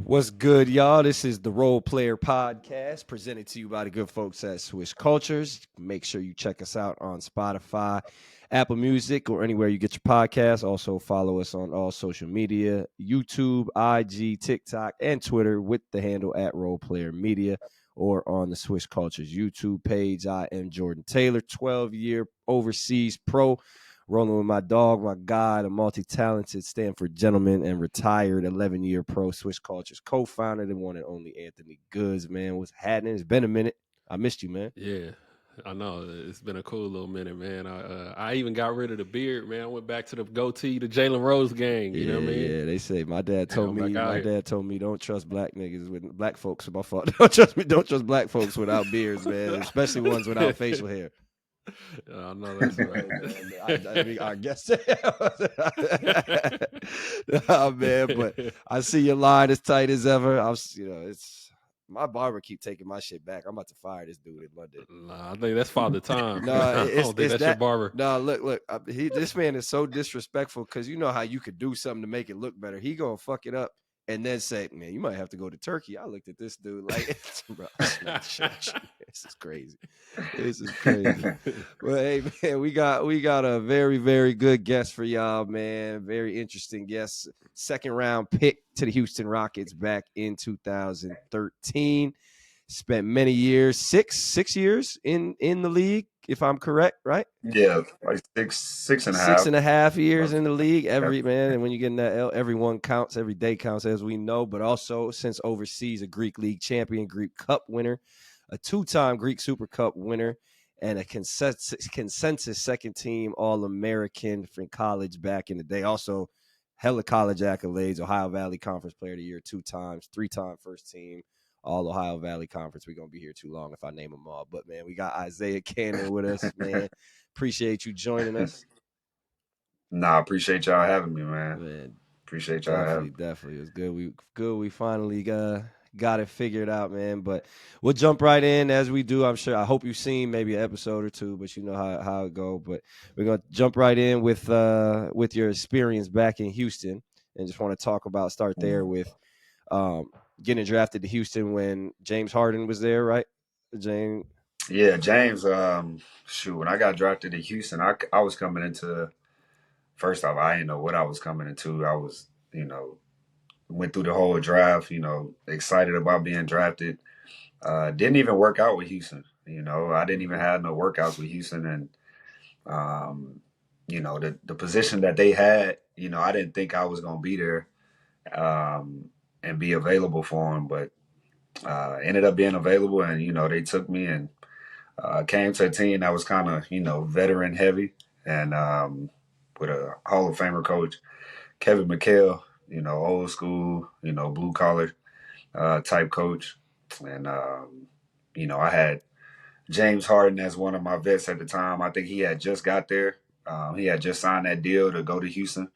What's good, y'all? This is the Role Player Podcast presented to you by the good folks at Swish Cultures. Make sure you check us out on Spotify, Apple Music, or anywhere you get your podcasts. Also, follow us on all social media, YouTube, IG, TikTok, and Twitter with the handle at Role Player Media or on the Swish Cultures YouTube page. I am Jordan Taylor, 12-year overseas pro. Rolling with my dog, my guy, the multi-talented Stanford gentleman and retired 11-year pro Swiss Cultures co-founder, the one and only Anthony Goods, man. What's happening? It's been a minute. I missed you, man. Yeah, I know. It's been a cool little minute, man. I even got rid of the beard, man. I went back to the goatee, the Jalen Rose gang. You know what I mean? Yeah, they say my dad And told I'm back me, out here. don't trust black niggas with black folks. My fault. Don't trust black folks without beards, man, especially ones without facial hair. I know that's right. I guess. Oh man, but I see your line as tight as ever. It's my barber keep taking my shit back. I'm about to fire this dude in London. Nah, I think that's Father Time. No, I don't think that's your barber. No, look. This man is so disrespectful because you know how you could do something to make it look better. He gonna fuck it up and then say, "Man, you might have to go to Turkey." I looked at this dude like, bro, this is crazy. This is crazy. Well, hey man, we got a very very good guest for y'all, man. Very interesting guest. Second round pick to the Houston Rockets back in 2013. Spent many years, six years in the league, if I'm correct, right? Yeah, like six and a half. 6.5 years in the league. And when you get in that L, everyone counts, every day counts, as we know. But also, since overseas, a Greek League champion, Greek Cup winner, a two-time Greek Super Cup winner, and a consensus second team All-American from college back in the day. Also, hella college accolades, Ohio Valley Conference Player of the Year 2 times, 3-time first team. All Ohio Valley Conference. We're going to be here too long if I name them all. But, man, we got Isaiah Canaan with us, man. Appreciate you joining us. Nah, appreciate y'all having me, man. Appreciate y'all having me. Definitely. It was good. We finally got it figured out, man. But we'll jump right in as we do. I hope you've seen maybe an episode or two, but you know how it go. But we're going to jump right in with your experience back in Houston and just want to start there with getting drafted to Houston when James Harden was there, right? James. Yeah, James. When I got drafted to Houston, I was coming into. First off, I didn't know what I was coming into. I was, went through the whole draft. Excited about being drafted. Didn't even work out with Houston. I didn't even have no workouts with Houston, and the position that they had. I didn't think I was gonna be there. And be available for them, but ended up being available, and they took me and came to a team that was kind of veteran heavy, and with a Hall of Famer coach, Kevin McHale, old school, blue collar type coach, and I had James Harden as one of my vets at the time. I think he had just got there. He had just signed that deal to go to Houston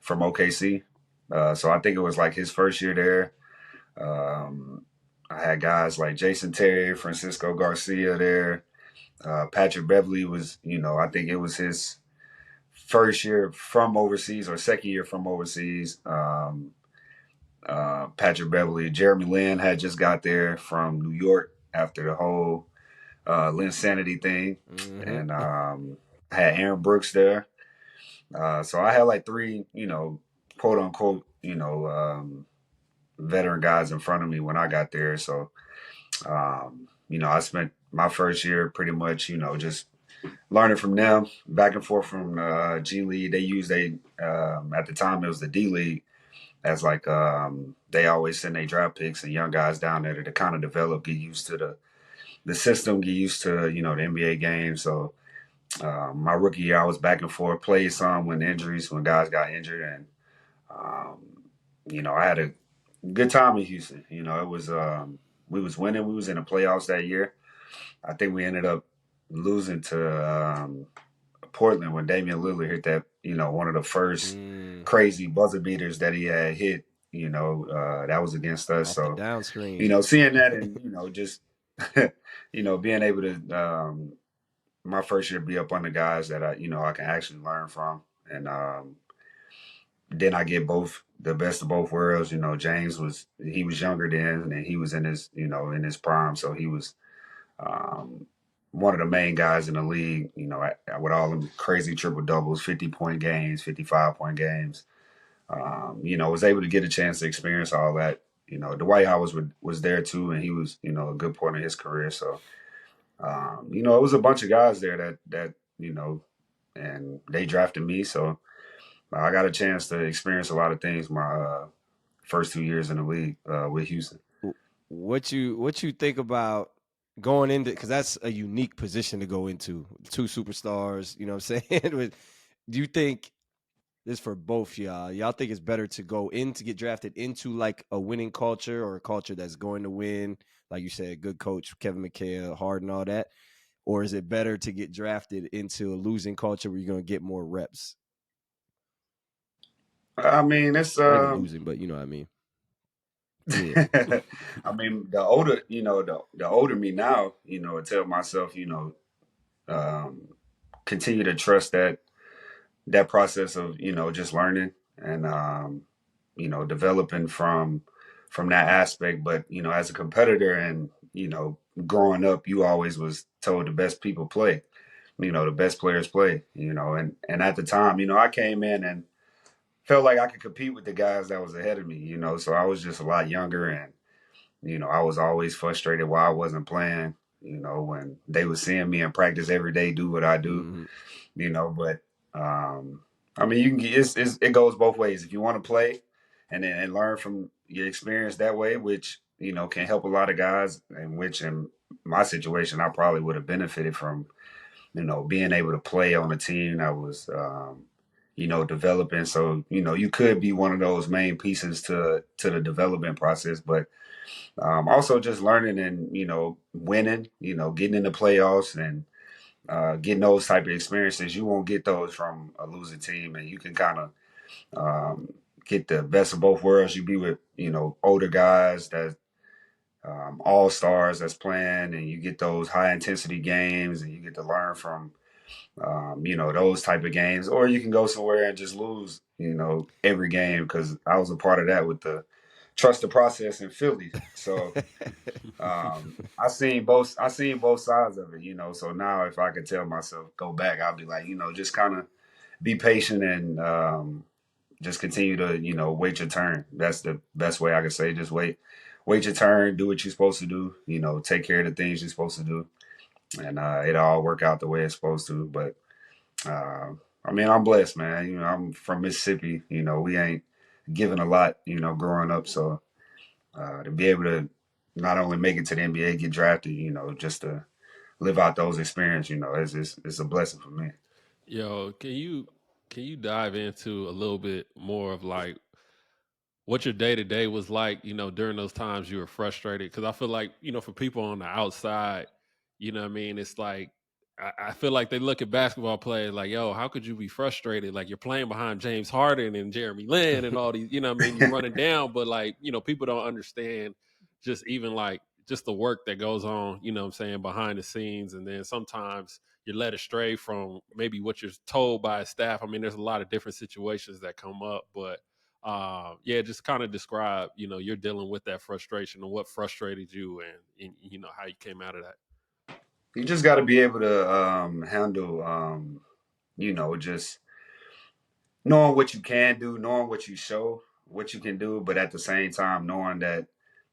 from OKC. So I think it was like his first year there. I had guys like Jason Terry, Francisco Garcia there. Patrick Beverly was, I think it was his first year from overseas or second year from overseas. Patrick Beverly, Jeremy Lin had just got there from New York after the whole Linsanity thing. Mm-hmm. And I had Aaron Brooks there. So I had like three, quote unquote, veteran guys in front of me when I got there. So, I spent my first year pretty much, just learning from them, back and forth from G League. They used at the time it was the D League as like they always send their draft picks and young guys down there to kind of develop, get used to the system, get used to the NBA game. So my rookie year, I was back and forth, played some when guys got injured, and I had a good time in Houston. It was we was winning. We was in the playoffs that year. I think we ended up losing to Portland when Damian Lillard hit that, one of the first crazy buzzer beaters that he had hit. That was against us. Off so the down screen. Seeing that and just being able to my first year be up on the guys that I can actually learn from, and then I get the best of both worlds. James he was younger then, and he was in his in his prime, so he was um, one of the main guys in the league. With all them crazy triple doubles, 50-point games, 55-point games. Was able to get a chance to experience all that. Dwight Howard was there too, and he was a good point in his career. So it was a bunch of guys there that and they drafted me, so I got a chance to experience a lot of things my first 2 years in the league with Houston. What you think about going into, because that's a unique position to go into, two superstars, you know what I'm saying? Do you think this for both y'all think it's better to go in to get drafted into like a winning culture or a culture that's going to win, like you said, good coach Kevin McHale, Harden, all that, or is it better to get drafted into a losing culture where you're going to get more reps? I mean, it's Not even losing, but you know what I mean. Yeah. I mean, the older the older me now, I tell myself, continue to trust that process of just learning and developing from that aspect. But as a competitor and growing up, you always was told the best people play, the best players play, and at the time, I came in and felt like I could compete with the guys that was ahead of me, so I was just a lot younger, and I was always frustrated why I wasn't playing, when they was seeing me in practice every day do what I do, but I mean, you can get, it goes both ways. If you want to play and learn from your experience that way, which can help a lot of guys, and which in my situation I probably would have benefited from, being able to play on a team that was developing. So you could be one of those main pieces to the development process, but also just learning and winning, getting in the playoffs and getting those type of experiences. You won't get those from a losing team, and you can kind of get the best of both worlds. You be with older guys that all stars that's playing, and you get those high intensity games, and you get to learn from those type of games. Or you can go somewhere and just lose every game, because I was a part of that with the trust the process in Philly. So I seen both sides of it. So now if I could tell myself go back, I'll be like, just kind of be patient and just continue to wait your turn. That's the best way I could say. Just wait your turn, do what you're supposed to do, take care of the things you're supposed to do, and it'll all work out the way it's supposed to. But I mean, I'm blessed, man. I'm from Mississippi. We ain't given a lot, growing up. So to be able to not only make it to the NBA, get drafted, just to live out those experiences, it's a blessing for me. Yo, can you dive into a little bit more of like what your day to day was like, during those times you were frustrated? Because I feel like, for people on the outside, what I mean, it's like I feel like they look at basketball players like, yo, how could you be frustrated? Like you're playing behind James Harden and Jeremy Lin and all these, what I mean, you're running down, but like, people don't understand just even like just the work that goes on, what I'm saying, behind the scenes. And then sometimes you're led astray from maybe what you're told by a staff. I mean, there's a lot of different situations that come up, but yeah, just kind of describe, you're dealing with that frustration and what frustrated you and how you came out of that. You just got to be able to handle, just knowing what you can do, knowing what you show, what you can do, but at the same time, knowing that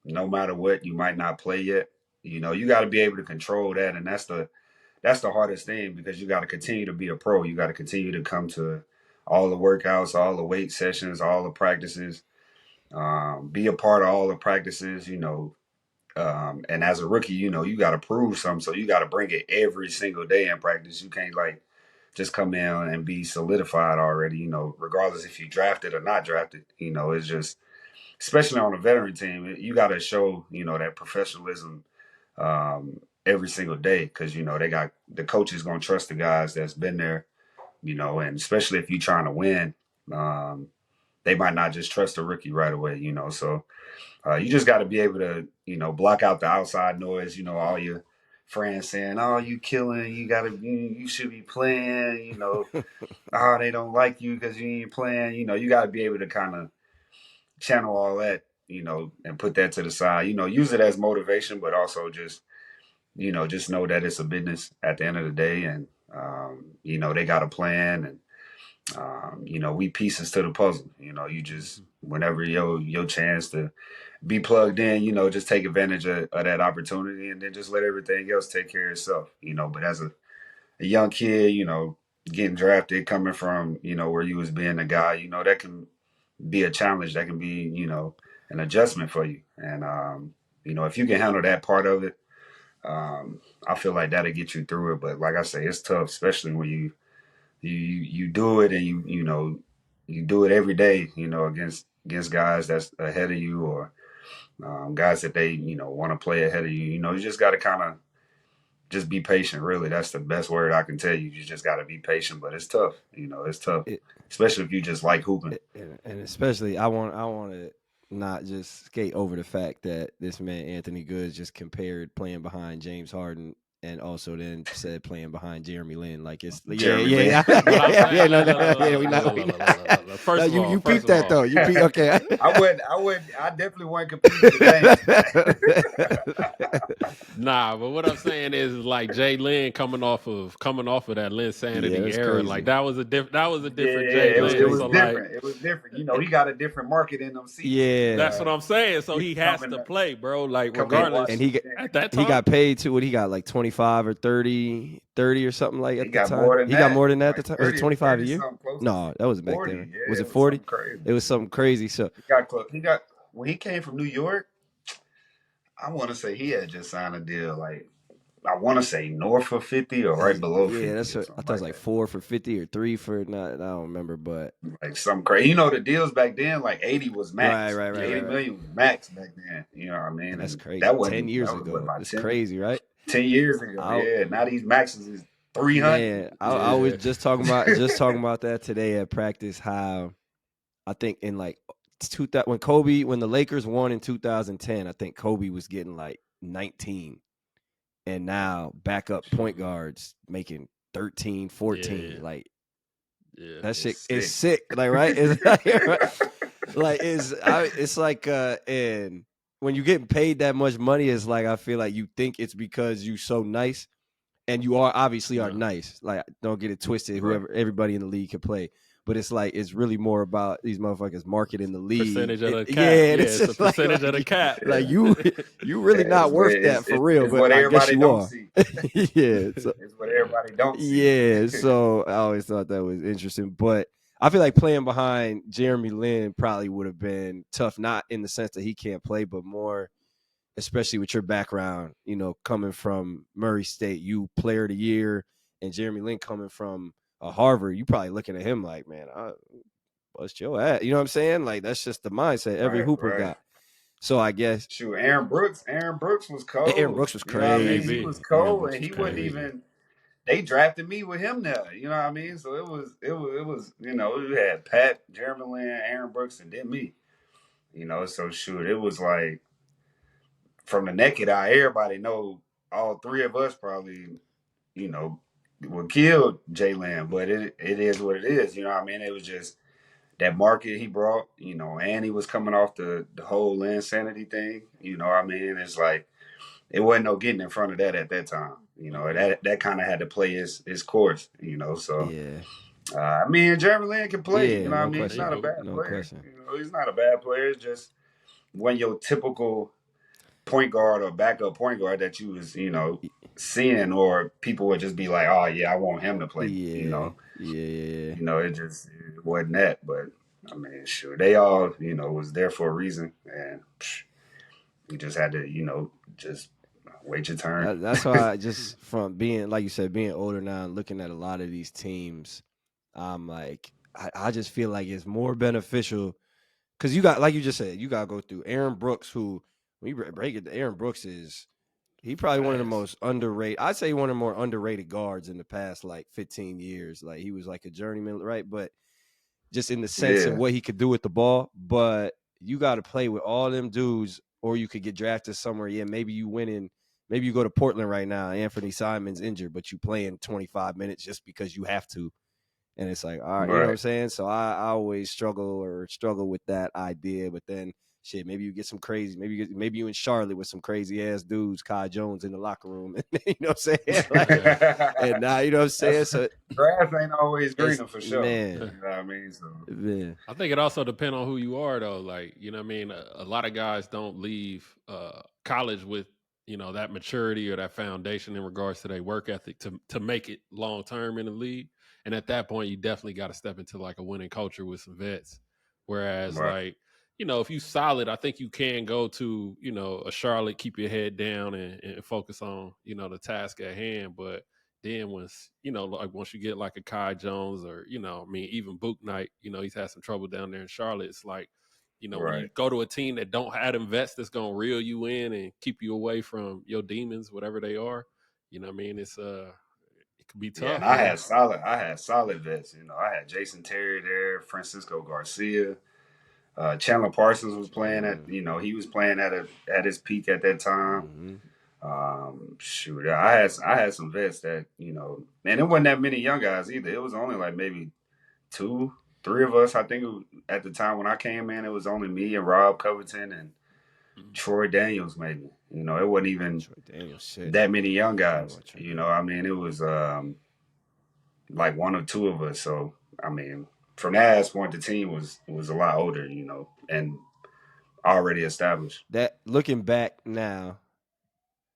no matter what, you might not play yet. You got to be able to control that, and that's the hardest thing, because you got to continue to be a pro. You got to continue to come to all the workouts, all the weight sessions, all the practices, be a part of all the practices. And as a rookie, you got to prove something, so you got to bring it every single day in practice. You can't like just come in and be solidified already. Regardless if you drafted or not drafted. It's just, especially on a veteran team, you got to show that professionalism every single day, because they got the coaches gonna trust the guys that's been there, and especially if you're trying to win, they might not just trust a rookie right away. So you just got to be able to block out the outside noise, all friends saying, "Oh, you killing, you should be playing," "Oh, they don't like you because you ain't playing." You got to be able to kind of channel all that, and put that to the side. Use it as motivation, but also just know that it's a business at the end of the day, and they got a plan, and we pieces to the puzzle. You just whenever your chance to be plugged in, just take advantage of that opportunity, and then just let everything else take care of itself. But as a young kid, getting drafted, coming from where you was being a guy, that can be a challenge. That can be an adjustment for you, and if you can handle that part of it, I feel like that'll get you through it. But like I say, it's tough, especially when you do it, and you do it every day, against guys that's ahead of you, or guys that they want to play ahead of you. You just got to kind of just be patient. Really, that's the best word I can tell you. You just got to be patient, but it's tough. It's tough, especially if you just like hooping. And especially, I want to not just skate over the fact that this man Anthony Goods just compared playing behind James Harden and also then said playing behind Jeremy Lin. Like it's But I'm saying, first of all, you peeped that though. You peeped, okay. I definitely wasn't competing with James. Nah, but what I'm saying is like Jay Lin coming off of that Linsanity era, crazy. like that was a different Jay Lin. It was different. It was different. He got a different market in them seats. Yeah, that's what I'm saying. So he has to play, bro. Like regardless, and at that time, he got paid too. What he got, like 25 or 30 or something like at the time. He got more than that at the time. Was it 25 a year? No, that was back 40, then. Yeah, was it 40? It was something crazy. So he got when he came from New York. I want to say he had just signed a deal, like I want to say north of 50 or right below 50. Yeah, I thought it was like 4 for 50 or 3 for not. I don't remember, but like something crazy. The deals back then, like 80 was max. Right. 80 million was max back then. You know what I mean? And that's crazy. That wasn't 10 years that was ago. about It's 10, crazy, right? 10 years ago. Yeah. Now these maxes is 300. Man, I was just talking about that today at practice. How I think in like when the Lakers won in 2010, I think Kobe was getting like 19. And now backup point guards making 13, 14. Like that shit is sick. Like, right? It's like it's like and when you get paid that much money, it's like I feel like you think it's because you so nice, and you obviously are nice. Like, don't get it twisted. Everybody in the league can play. But it's like it's really more about these motherfuckers marketing the league. Percentage of the cap. Yeah, it's a percentage of the cap. Like you really not worth that for real. But I guess you are. Yeah, it's what everybody don't see. Yeah, so I always thought that was interesting. But I feel like playing behind Jeremy Lin probably would have been tough, not in the sense that he can't play, but more, especially with your background, coming from Murray State, you player of the year, and Jeremy Lin coming from Harvard, you probably looking at him like, man, bust your ass. You know what I'm saying? Like, that's just the mindset every hooper got. So I guess Aaron Brooks was cold. Aaron Brooks was crazy. He was cold, and he wasn't even. They drafted me with him there. You know what I mean? So it was. We had Pat, Jeremy Lin, Aaron Brooks, and then me. So it was like from the naked eye, everybody know all three of us probably, would kill Jalen, but it is what it is. You know what I mean? It was just that market he brought, and he was coming off the whole Linsanity thing. You know what I mean? It's like it wasn't no getting in front of that at that time. That kind of had to play his course. So yeah. I mean, Jeremy Lin can play. Yeah, what I mean? He's not a bad player. He's not a bad player. It's just when your typical point guard or backup point guard that you was, seeing, or people would just be like, oh yeah, I want him to play. Yeah. It wasn't that. But I mean, sure, they all, was there for a reason, and you just had to, just wait your turn. That's why I just, from being, like you said, being older now and looking at a lot of these teams, I'm like, I just feel like it's more beneficial because you got, like you just said, you got to go through Aaron Brooks, who, when you break it, Aaron Brooks he probably one of the most underrated. I'd say one of the more underrated guards in the past, like 15 years. Like, he was like a journeyman, right? But just in the sense of what he could do with the ball. But you got to play with all them dudes, or you could get drafted somewhere. Yeah, maybe you win in Maybe you go to Portland right now. Anthony Simon's injured, but you play in 25 minutes just because you have to. And it's like, all right, you know what I'm saying? So I always struggle with that idea. But then, shit, maybe you get some crazy, maybe you in Charlotte with some crazy ass dudes, Kai Jones in the locker room. You know what I'm saying? Like, and now, you know what I'm saying? So grass ain't always greener for sure. Man. You know what I mean? So, man. I think it also depends on who you are, though. Like, you know what I mean? A lot of guys don't leave college with, you know, that maturity or that foundation in regards to their work ethic to make it long term in the league. And at that point, you definitely got to step into like a winning culture with some vets. Whereas, like, you know, if you solid, I think you can go to, you know, a Charlotte, keep your head down and focus on, you know, the task at hand. But then once, you know, like once you get like a Kai Jones or, you know, I mean, even Book Knight, you know, he's had some trouble down there in Charlotte. It's like, you know, when you go to a team that don't have them vets that's gonna reel you in and keep you away from your demons, whatever they are, you know what I mean? It's it could be tough. Yeah, and I had solid vets. You know, I had Jason Terry there, Francisco Garcia, Chandler Parsons was playing at, you know, he was playing at his peak at that time. Shoot, I had some vets that, you know, and it wasn't that many young guys either. It was only like maybe 2, 3 of us. I think at the time when I came in, it was only me and Rob Covington and Troy Daniels, maybe. You know, it wasn't even that many young guys. You know, I mean, it was like 1 or 2 of us. So, I mean, from that point, the team was a lot older, you know, and already established. That looking back now,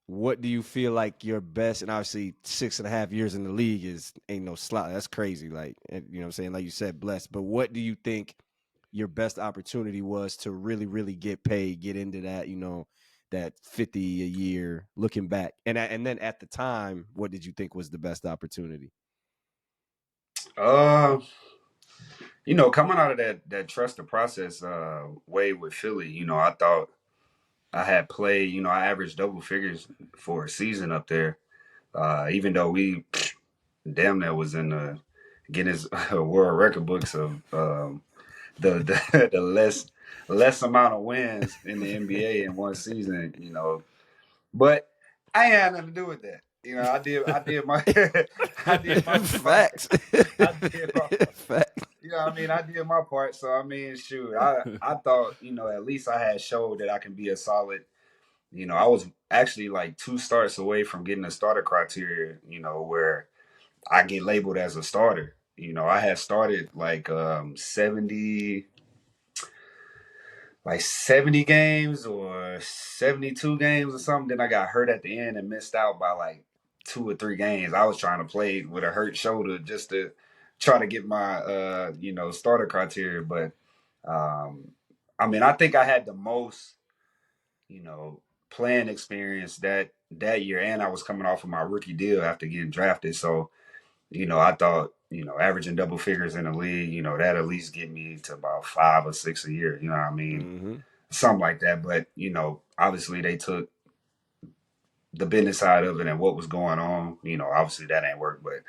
what do you feel like your best? And obviously, 6.5 years in the league ain't no slot. That's crazy. Like, you know what I'm saying? Like you said, blessed. But what do you think your best opportunity was to really, really get paid, get into that, you know, that 50 a year looking back? And then at the time, what did you think was the best opportunity? You know, coming out of that trust the process way with Philly, you know, I thought I had played, you know, I averaged double figures for a season up there. Even though we damn near was in the Guinness World Record books of the less amount of wins in the NBA in one season, you know. But I ain't had nothing to do with that. You know, I did my I did my Facts. Facts. You know, I mean, I did my part. So I mean, shoot, I thought, you know, at least I had showed that I can be a solid. You know, I was actually like 2 starts away from getting a starter criteria, you know, where I get labeled as a starter. You know, I had started like 70 games or 72 games or something. Then I got hurt at the end and missed out by like 2 or 3 games. I was trying to play with a hurt shoulder just to try to get my you know, starter criteria. But I mean, I think I had the most, you know, playing experience that year, and I was coming off of my rookie deal after getting drafted. So, you know, I thought, you know, averaging double figures in the league, you know, that at least get me to about 5 or 6 a year. You know what I mean? Something like that. But, you know, obviously they took the business side of it and what was going on. You know, obviously that ain't work. But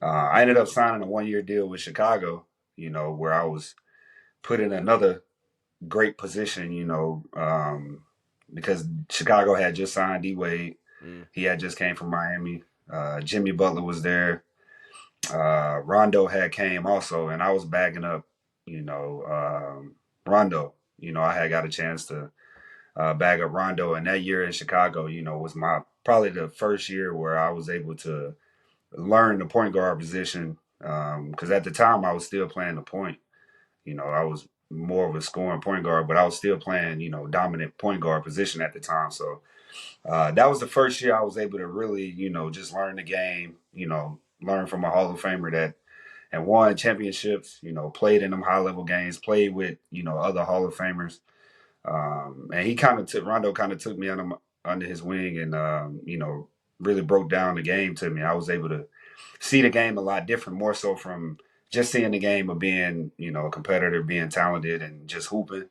I ended up signing a 1-year deal with Chicago, you know, where I was put in another great position, you know, because Chicago had just signed D-Wade. He had just came from Miami. Jimmy Butler was there. Rondo had came also, and I was bagging up, you know, Rondo. You know, I had got a chance to bag up Rondo, and that year in Chicago, you know, was probably the first year where I was able to learn the point guard position. Because at the time I was still playing the point. You know, I was more of a scoring point guard, but I was still playing, you know, dominant point guard position at the time. So that was the first year I was able to really, you know, just learn the game, you know, learn from a Hall of Famer that and won championships, you know, played in them high level games, played with, you know, other Hall of Famers. And Rondo kind of took me under his wing and, you know, really broke down the game to me. I was able to see the game a lot different, more so from just seeing the game of being, you know, a competitor, being talented and just hooping.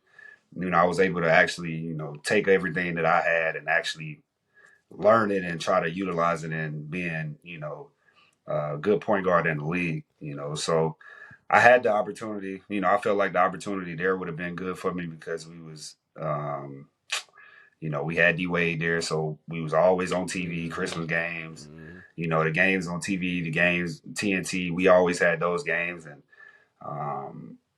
You know, I was able to actually, you know, take everything that I had and actually learn it and try to utilize it in being, you know, a good point guard in the league, you know. So I had the opportunity, you know, I felt like the opportunity there would have been good for me because we was, we had D-Wade there, so we was always on TV, Christmas games, the games on TV, the games, TNT, we always had those games. And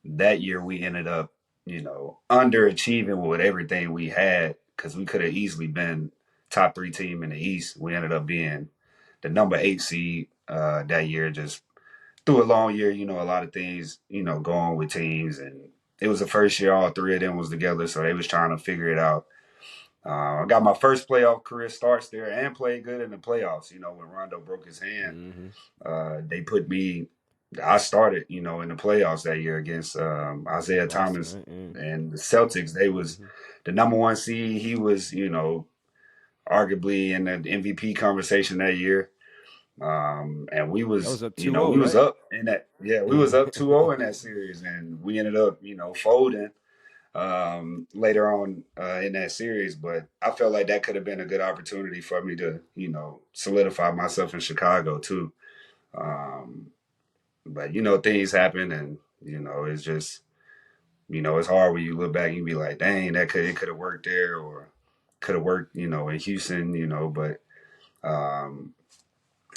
that year we ended up, underachieving with everything we had because we could have easily been top 3 team in the East. We ended up being the number 8 seed that year, just through a long year, a lot of things, going with teams. And it was the first year all 3 of them was together, so they was trying to figure it out. I got my first playoff career starts there and played good in the playoffs. When Rondo broke his hand, they put me. I started, in the playoffs that year against Isaiah Thomas and the Celtics. They was the number 1 seed. He was, arguably in the MVP conversation that year. And we was up 2-0, we was right? up in that. Yeah, we was up 2-0 in that series, and we ended up, folding later on in that series. But I felt like that could have been a good opportunity for me to, solidify myself in Chicago too. But things happen, and it's just it's hard when you look back and you be like, dang, it could have worked there, or could have worked, in Houston, but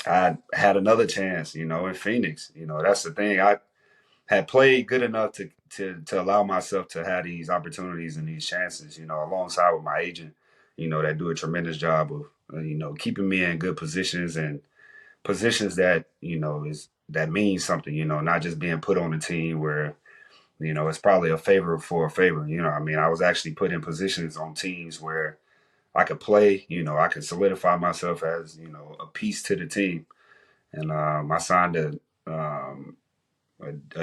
I had another chance, in Phoenix. That's the thing. I had played good enough to allow myself to have these opportunities and these chances, alongside with my agent, that do a tremendous job of, keeping me in good positions and positions that, that means something, not just being put on a team where, it's probably a favor for a favor. I was actually put in positions on teams where I could play, I could solidify myself as, a piece to the team. And I signed a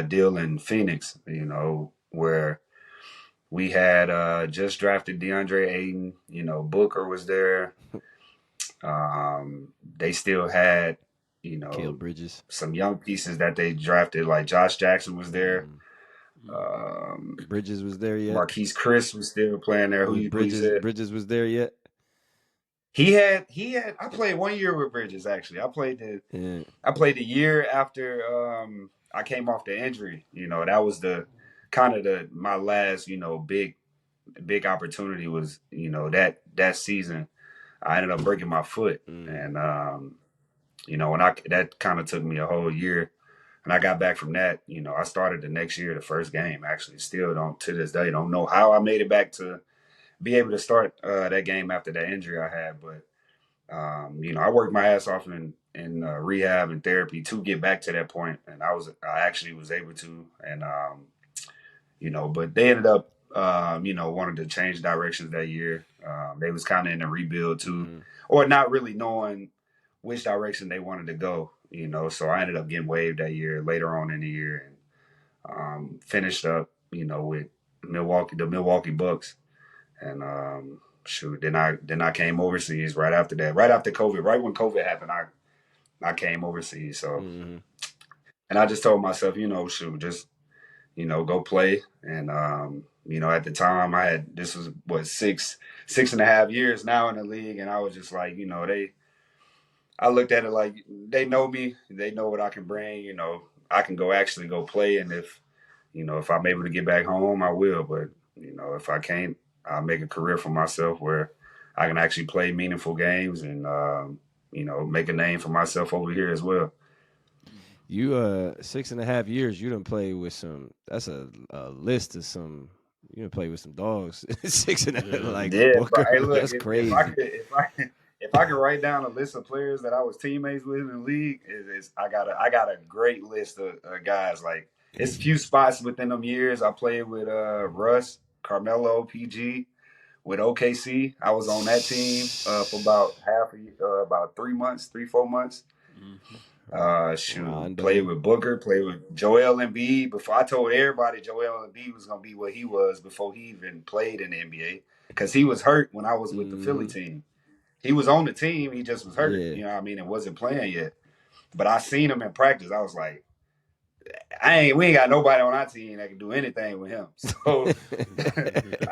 deal in Phoenix, where we had just drafted DeAndre Ayton, Booker was there. They still had, Caleb Bridges, some young pieces that they drafted, like Josh Jackson was there. Bridges was there yet? Marquise Chris was still playing there. Who you said? Bridges was there yet? He had. I played 1 year with Bridges. Actually, I played the year after I came off the injury. That was the kind of my last big opportunity was that season. I ended up breaking my foot, and when that kind of took me a whole year. And I got back from that, I started the next year, the first game. Actually, still don't to this day don't know how I made it back to be able to start that game after that injury I had. But I worked my ass off in rehab and therapy to get back to that point, and I actually was able to. And but they ended up wanted to change directions that year. They was kind of in a rebuild too, or not really knowing which direction they wanted to go. So I ended up getting waived that year later on in the year, and finished up, with the Milwaukee Bucks. And then I came overseas right after that, right after COVID, right when COVID happened, I came overseas. So, and I just told myself, just, go play. And, at the time this was what, 6.5 years now in the league. And I was just like, I looked at it like they know me, they know what I can bring, I can actually go play. And if I'm able to get back home, I will. But, if I can't, I'll make a career for myself where I can actually play meaningful games and, make a name for myself over here as well. You 6.5 years, you done play with some. That's a list of some. You done play with some dogs. 6.5, like Booker. But hey, look, That's crazy. If I could write down a list of players that I was teammates with in the league, I got a great list of guys. Like it's a few spots within them years. I played with Russ, Carmelo, PG, with OKC. I was on that team for about about 3-4 months. Played with Booker, played with Joel Embiid. Before I told everybody Joel Embiid was gonna be what he was before he even played in the NBA, because he was hurt when I was with the Philly team. He was on the team, he just was hurt. Yeah. You know what I mean? And wasn't playing yet. But I seen him in practice. I was like, we ain't got nobody on our team that can do anything with him. So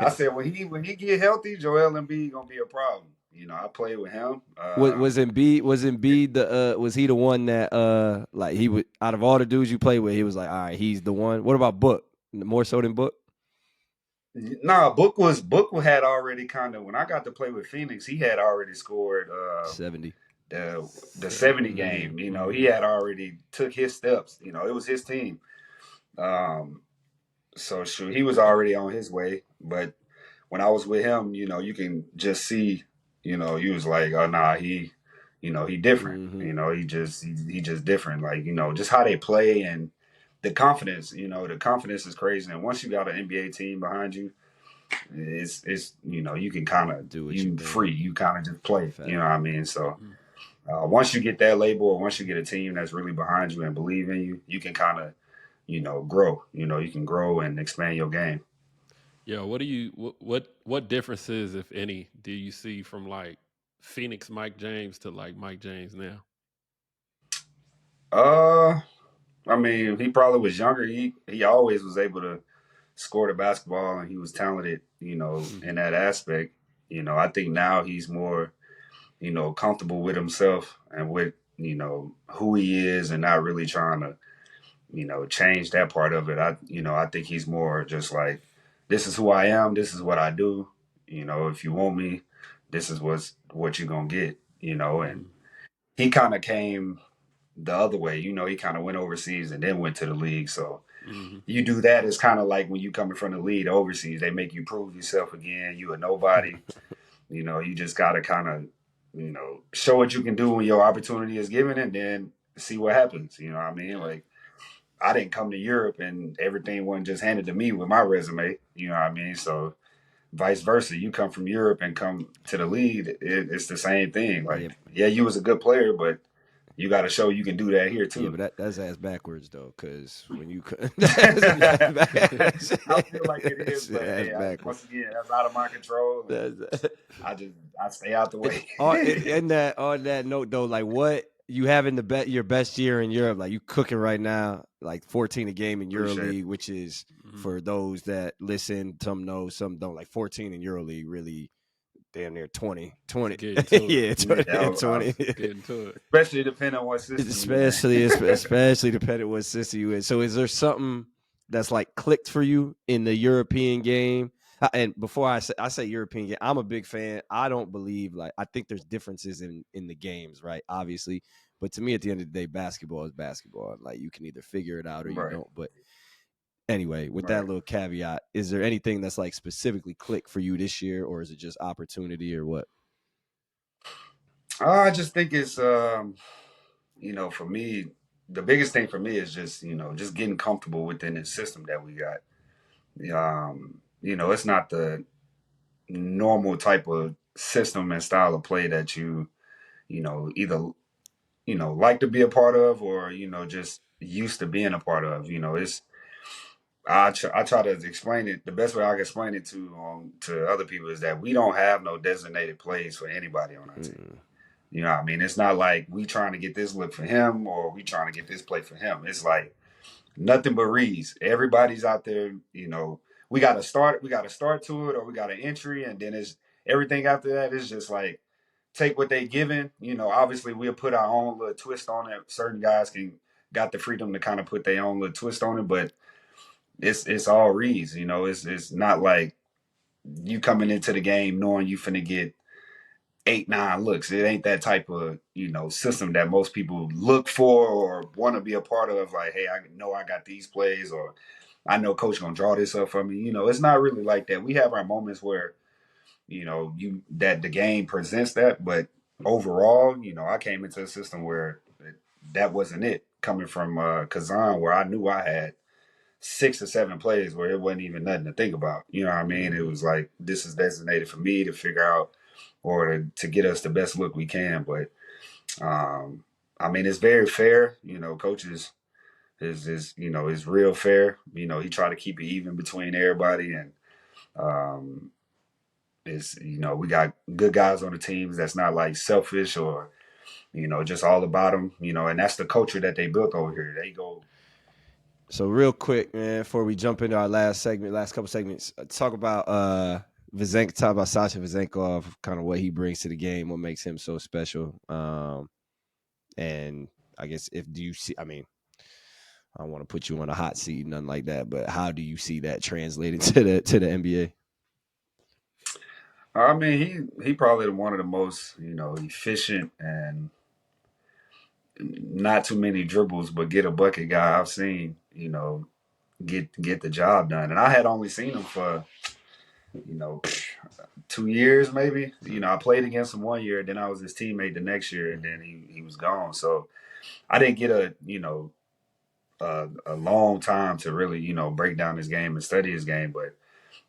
I said, when he get healthy, Joel Embiid gonna be a problem. I played with him. Was Embiid was he the one that like he would, out of all the dudes you played with, he was like, all right, he's the one? What about Book? More so than Book? Nah, Book had already kind of when I got to play with Phoenix, he had already scored 70. the 70 game. You know, he had already took his steps. You know, it was his team. Um, so sure, he was already on his way. But when I was with him, you know, you can just see, you know, he was like, oh nah, he different. You know, he just different. Like, you know, just how they play and the confidence. You know, the confidence is crazy. And once you got an NBA team behind you, it's you know, you can kind of Do what you you free. You kind of just play. Fact. You know what I mean? So. Once you get that label, or once you get a team that's really behind you and believe in you, you can kind of, you know, grow. You know, you can grow and expand your game. Yeah, what differences, if any, do you see from like Phoenix Mike James to like Mike James now? Uh, I mean, he probably was younger. He always was able to score the basketball, and he was talented. You know, in that aspect. You know, I think now he's more, you know, comfortable with himself and with, you know, who he is, and not really trying to, you know, change that part of it. I think he's more just like, this is who I am. This is what I do. You know, if you want me, this is what you're gonna get. You know, and he kind of came the other way. You know, he kind of went overseas and then went to the league. So you do that. It's kind of like when you coming from the league overseas, they make you prove yourself again. You a nobody. You know, you just gotta kind of, you know, show what you can do when your opportunity is given, and then see what happens. You know what I mean? Like, I didn't come to Europe and everything wasn't just handed to me with my resume. You know what I mean? So vice versa, you come from Europe and come to the league, it's the same thing. Like, yeah, you was a good player, but you got to show you can do that here Yeah, too. but that's ass backwards though, because when you I feel like it is, but that's hey, backwards. once again, that's out of my control. I stay out the way. On that note though, like what you having your best year in Europe, like you cooking right now, like 14 a game in Appreciate Euroleague, which is Mm-hmm. for those that listen, some know, some don't. Like 14 in Euroleague, really damn near 20. Yeah, 20, it. Yeah, 20. Getting to it. especially depending on what system you in. especially depending what system you in. So is there something that's like clicked for you in the European game? And before I say European game, I'm a big fan. I don't believe I think there's differences in the games, right? Obviously, but to me, at the end of the day, basketball is basketball. Like you can either figure it out or you Right, don't. But anyway, with that right. little caveat, is there anything that's like specifically clicked for you this year, or is it just opportunity or what? I just think it's you know, for me, the biggest thing for me is just, you know, just getting comfortable within the system that we got. You know, it's not the normal type of system and style of play that you know, either, you know, like to be a part of, or, you know, just used to being a part of. You know, I try to explain it the best way I can explain it to other people is that we don't have no designated plays for anybody on our team. You know what I mean? It's not like we trying to get this look for him or we trying to get this play for him. It's like nothing but reads. Everybody's out there, you know, we got to start to it, or we got an entry, and then it's everything after that is just like take what they given. You know, obviously we'll put our own little twist on it. Certain guys can got the freedom to kind of put their own little twist on it, but it's all reads. You know, it's not like you coming into the game knowing you finna get 8, 9 looks. It ain't that type of, you know, system that most people look for or want to be a part of. Like, hey, I know I got these plays, or I know coach gonna draw this up for me. You know, it's not really like that. We have our moments where, you know, you that the game presents that, but overall, you know, I came into a system where that wasn't it. Coming from Kazan, where I knew I had 6 or 7 plays where it wasn't even nothing to think about. You know what I mean? It was like, this is designated for me to figure out, or to get us the best look we can. But I mean, it's very fair. You know, coaches is you know, is real fair. You know, he try to keep it even between everybody, and um, it's, you know, we got good guys on the teams that's not like selfish or, you know, just all about them. You know, and that's the culture that they built over here. They go. So real quick, man, before we jump into our last couple segments, talk about Sasha Vezenkov, kind of what he brings to the game, what makes him so special. And I guess I don't want to put you on a hot seat, nothing like that. But how do you see that translated to the NBA? I mean, he probably one of the most efficient and not too many dribbles, but get a bucket guy I've seen. Get the job done, and I had only seen him for you know 2 years maybe. I played against him 1 year, then I was his teammate the next year, and then he was gone. So I didn't get a long time to really break down his game and study his game. But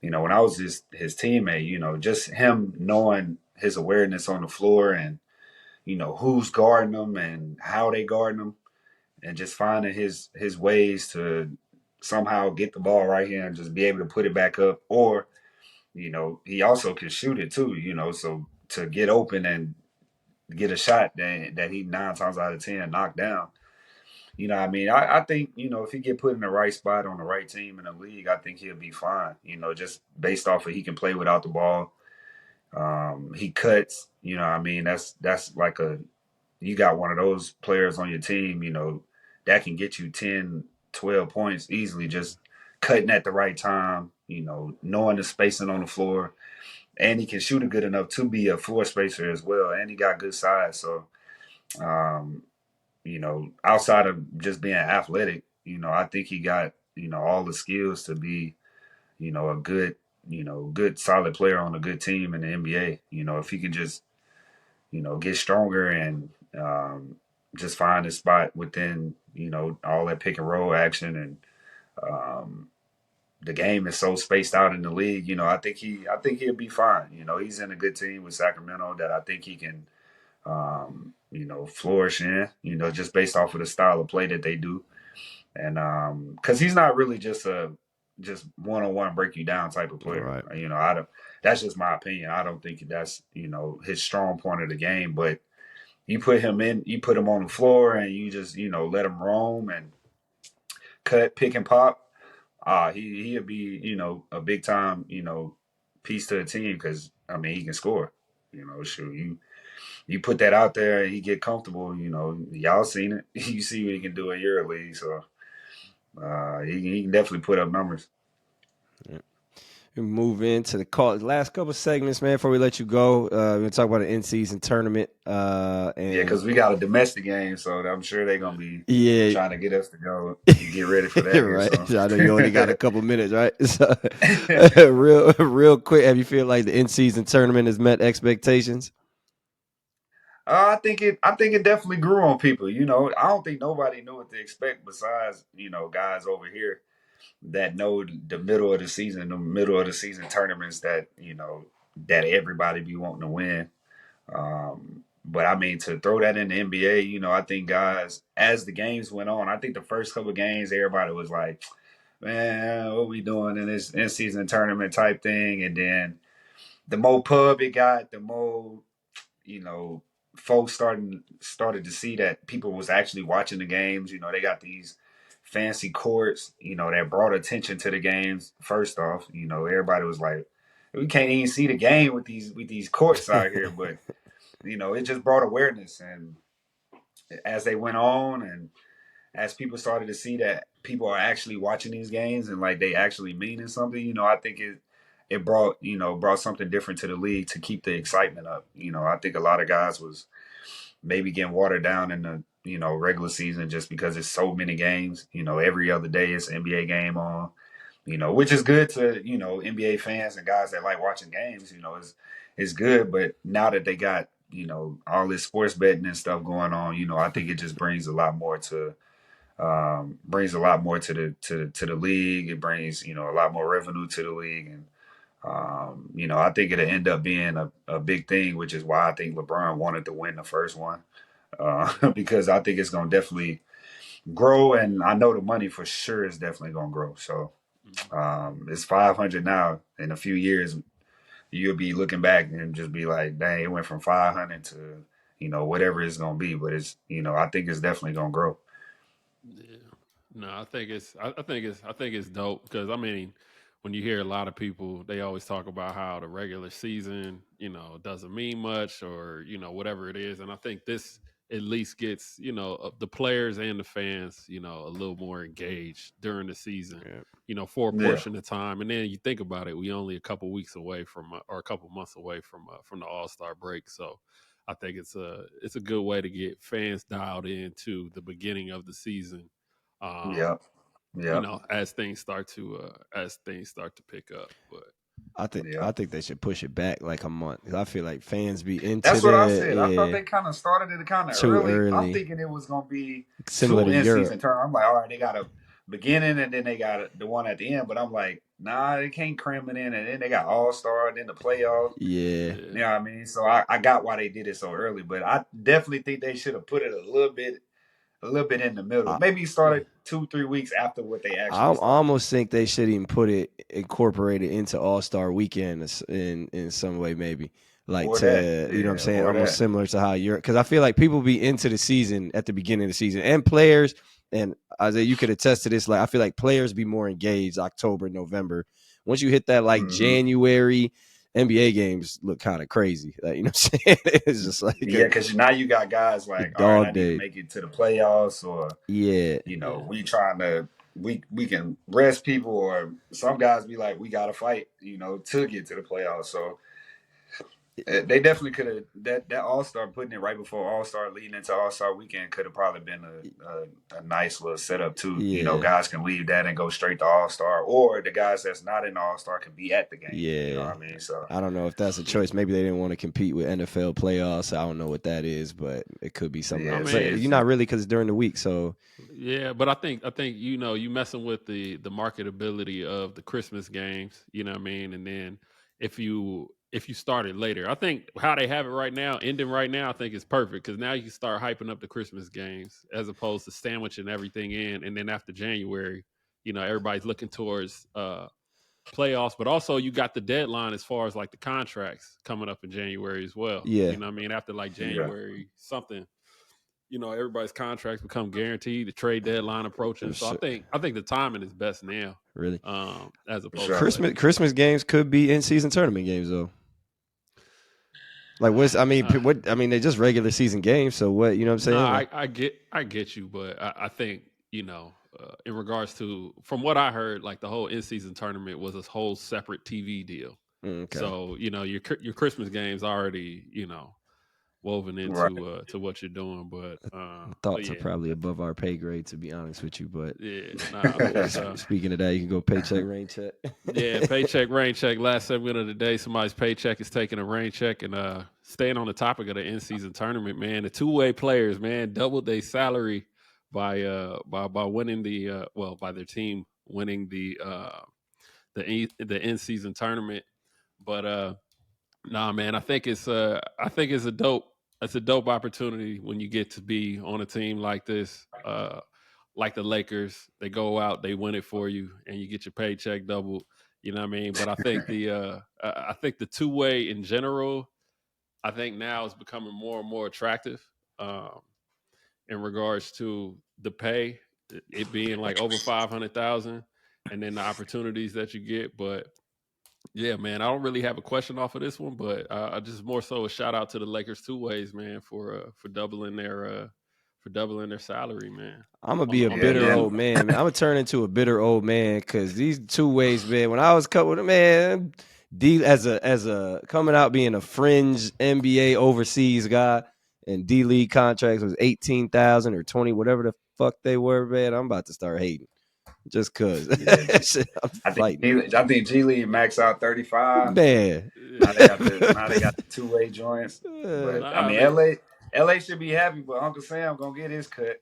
when I was his teammate, just him knowing his awareness on the floor and who's guarding him and how they guarding him, and just finding his ways to somehow get the ball right here and just be able to put it back up. Or he also can shoot it too. So to get open and get a shot that he 9 times out of 10 knocked down. What I mean? I think, if he get put in the right spot on the right team in the league, I think he'll be fine. Just based off of he can play without the ball. He cuts, what I mean? That's like you got one of those players on your team, that can get you 10, 12 points easily, just cutting at the right time, knowing the spacing on the floor. And he can shoot it good enough to be a floor spacer as well. And he got good size. So, um, outside of just being athletic, I think he got, all the skills to be, a good, good solid player on a good team in the NBA. If he could just, get stronger and just find his spot within, all that pick and roll action. And the game is so spaced out in the league, I think he'll be fine. He's in a good team with Sacramento that I think he can flourish in, just based off of the style of play that they do. And because he's not really just one-on-one break you down type of player. Right. I don't. That's just my opinion. I don't think that's his strong point of the game. But you put him on the floor, and you just let him roam and cut, pick, and pop. He'll be a big time piece to the team because I mean he can score. Shoot you put that out there and he get comfortable. Y'all seen it. You see what he can do in Euroleague. So he can definitely put up numbers. Yeah. We move into the last couple segments, man. Before we let you go, we're gonna talk about the in-season tournament. And because we got a domestic game, so I'm sure they're gonna be trying to get us to go get ready for that. Right. Here, so. I know you only got a couple minutes, right? So, real quick, have you feel like the in-season tournament has met expectations? I think it definitely grew on people. I don't think nobody knew what to expect besides guys over here that know the middle of the season tournaments that that everybody be wanting to win. But I mean, to throw that in the NBA, I think guys, as the games went on, I think the first couple of games, everybody was like, man, what we doing in this in-season tournament type thing. And then the more pub it got, the more, folks started to see that people was actually watching the games. They got these fancy courts, that brought attention to the games. First off, everybody was like, we can't even see the game with these courts out here, but it just brought awareness. And as they went on and as people started to see that people are actually watching these games and like they actually meaning something, I think it brought something different to the league to keep the excitement up. I think a lot of guys was maybe getting watered down in the regular season just because it's so many games. Every other day it's an NBA game on. Which is good to NBA fans and guys that like watching games. It's good, but now that they got all this sports betting and stuff going on, I think it just brings a lot more to the league. It brings a lot more revenue to the league, and I think it'll end up being a big thing, which is why I think LeBron wanted to win the first one because I think it's going to definitely grow, and I know the money for sure is definitely going to grow. So it's 500 now. In a few years, you'll be looking back and just be like, dang, it went from 500 to whatever it's going to be. But it's I think it's definitely going to grow. Yeah. No, I think it's dope because I mean, when you hear a lot of people, they always talk about how the regular season, doesn't mean much or whatever it is, and I think this at least gets, the players and the fans, a little more engaged during the season, for a Yeah. portion of time. And then you think about it, we only a couple weeks away from, or a couple months away from the All-Star break. So I think it's a good way to get fans dialed into the beginning of the season. Yep. Yep. As things start to pick up. But I think they should push it back like a month. 'Cause I feel like fans be into That's what I said. I thought the they kind of started it kind of too early. I'm early, thinking it was going to be similar 2 to in-season Europe. tournaments. I'm like, all right, they got a beginning and then they got the one at the end. But I'm like, nah, they can't cram it in. And then they got All-Star and then the playoffs. Yeah. You know what I mean? So I got why they did it so early. But I definitely think they should have put it a little bit in the middle. I, Maybe started 2-3 weeks after what they I actually started. almost think they should even incorporate it into All-Star Weekend in some way, maybe. Like Or to, that. you know what I'm Yeah, saying? or Almost that. similar to how you're, because I feel like people be into the season at the beginning of the season, and players, and Isaiah, you could attest to this. Like, I feel like players be more engaged October, November. Once you hit that like January, NBA games look kind of crazy. Like, you know what I'm saying? It's just like Yeah, because now you got guys like, all right, I dog need to day. make it to the playoffs, or Yeah. we trying to we can rest people, or some guys be like, we got to fight, to get to the playoffs. So they definitely could have that All-Star, putting it right before All-Star leading into All-Star weekend, could have probably been a nice little setup too. Yeah. Guys can leave that and go straight to All-Star, or the guys that's not in All-Star can be at the game. Yeah. You know what I mean? So I don't know if that's a choice. Maybe they didn't want to compete with NFL playoffs. I don't know what that is, but it could be something else. But you're not really, because it's during the week. So yeah, but I think you messing with the marketability of the Christmas games. You know what I mean? And then if you started later, I think how they have it right now, ending right now, I think is perfect, because now you can start hyping up the Christmas games as opposed to sandwiching everything in, and then after January, everybody's looking towards playoffs, but also you got the deadline as far as like the contracts coming up in January as well. Yeah. You know what I mean? After like January something, everybody's contracts become guaranteed, the trade deadline approaching. So I think the timing is best now. Really. As opposed to Christmas games could be in-season tournament games though. Like they're just regular season games. So what, you know what I'm saying? No, I get you, but I think, in regards to, from what I heard, like the whole in-season tournament was a whole separate TV deal. Okay. So, your Christmas games already, woven into to what you're doing, but thoughts are probably above our pay grade, to be honest with you. But speaking of that, you can go paycheck, rain check. Yeah, paycheck, rain check. Last segment of the day, somebody's paycheck is taking a rain check. And staying on the topic of the in-season tournament, man, the two-way players, man, doubled their salary by winning by their team winning the in-season tournament. But nah, man, I think it's a dope opportunity when you get to be on a team like this, like the Lakers. They go out, they win it for you, and you get your paycheck doubled. You know what I mean? But I think the two-way in general, I think now is becoming more and more attractive in regards to the pay, it being like over 500,000, and then the opportunities that you get. But yeah, man, I don't really have a question off of this one, but I just more so a shout out to the Lakers two ways, man, for doubling their salary, man. I'm gonna be a bitter old man, man. I'm gonna turn into a bitter old man, because these two ways, man. When I was cut with a man, as a coming out being a fringe NBA overseas guy, and D League contracts was 18,000 or 20, whatever the fuck they were, man. I'm about to start hating. Just cause I think G League max out 35. Man. Now they got the two-way joints. But LA should be happy, but Uncle Sam gonna get his cut.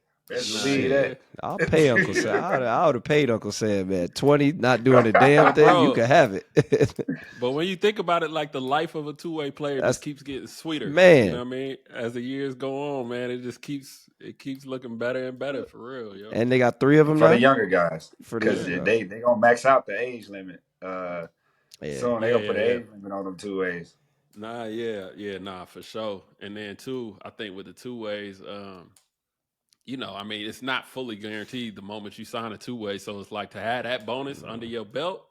I'll pay Uncle Sam. I would have paid Uncle Sam, man. 20, not doing a damn thing. Bro, you can have it. But when you think about it, like the life of a two-way player just keeps getting sweeter. Man. You know what I mean? As the years go on, man, it keeps looking better and better, for real, yo. And they got 3 of them for now? the younger guys. Because they gonna max out the age limit. So they gonna put an age limit on them two ways. Nah, for sure. And then too, I think with the two ways, it's not fully guaranteed the moment you sign a two-way. So it's like, to have that bonus under your belt,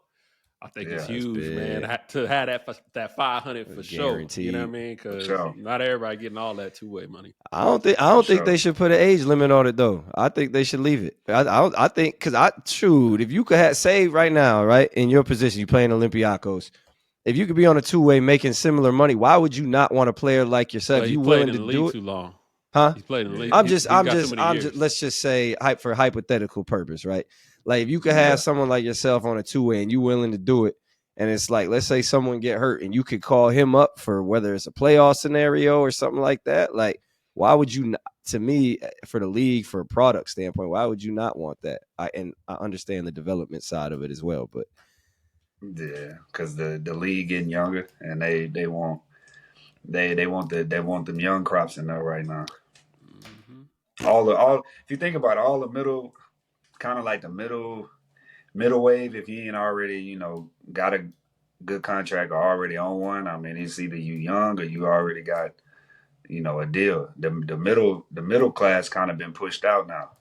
I think Yeah, it's that's huge, man, big. to have that 500 for sure. You know what I Guaranteed. mean? for Because sure. not everybody getting all that two-way money. I don't For think they sure. should put an age limit on it though. I think they should leave it. I think because shoot, if you could have say right now, right, in your position, you playing Olympiakos, if you could be on a two-way making similar money, why would you not want a player like yourself? But he You played willing in to the league do it? too long. Huh? He's played in the league. Yeah. He's got too many I'm just years. let's just say for hypothetical purpose, right? Like if you could Yeah. have someone like yourself on a two-way and you willing to do it, and it's like let's say someone get hurt and you could call him up for whether it's a playoff scenario or something like that. Like why would you not, to me for the league for a product standpoint, why would you not want that? I understand the development side of it as well, but Yeah, because the league getting younger, and they want them young crops in there right now. Mm-hmm. All if you think about all the middle, kind of like the middle wave, if you ain't already got a good contract or already on one, I mean it's either you young or you already got a deal. The middle class kind of been pushed out now,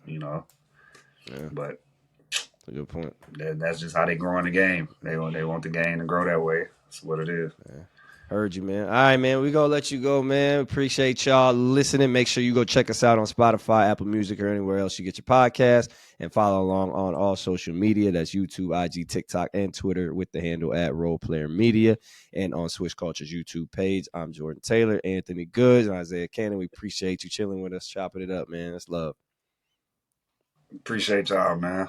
yeah, but that's a good point. that's just how they grow in the game. They want the game to grow that way. That's what it is. Yeah. Heard you, man. All right, man. We gonna let you go, man. Appreciate y'all listening. Make sure you go check us out on Spotify, Apple Music, or anywhere else you get your podcast, and follow along on all social media. That's YouTube, IG, TikTok, and Twitter with the handle at Role Player Media, and on Swish Culture's YouTube page. I'm Jordan Taylor, Anthony Goods, and Isaiah Canaan. We appreciate you chilling with us, chopping it up, man. That's love. Appreciate y'all, man.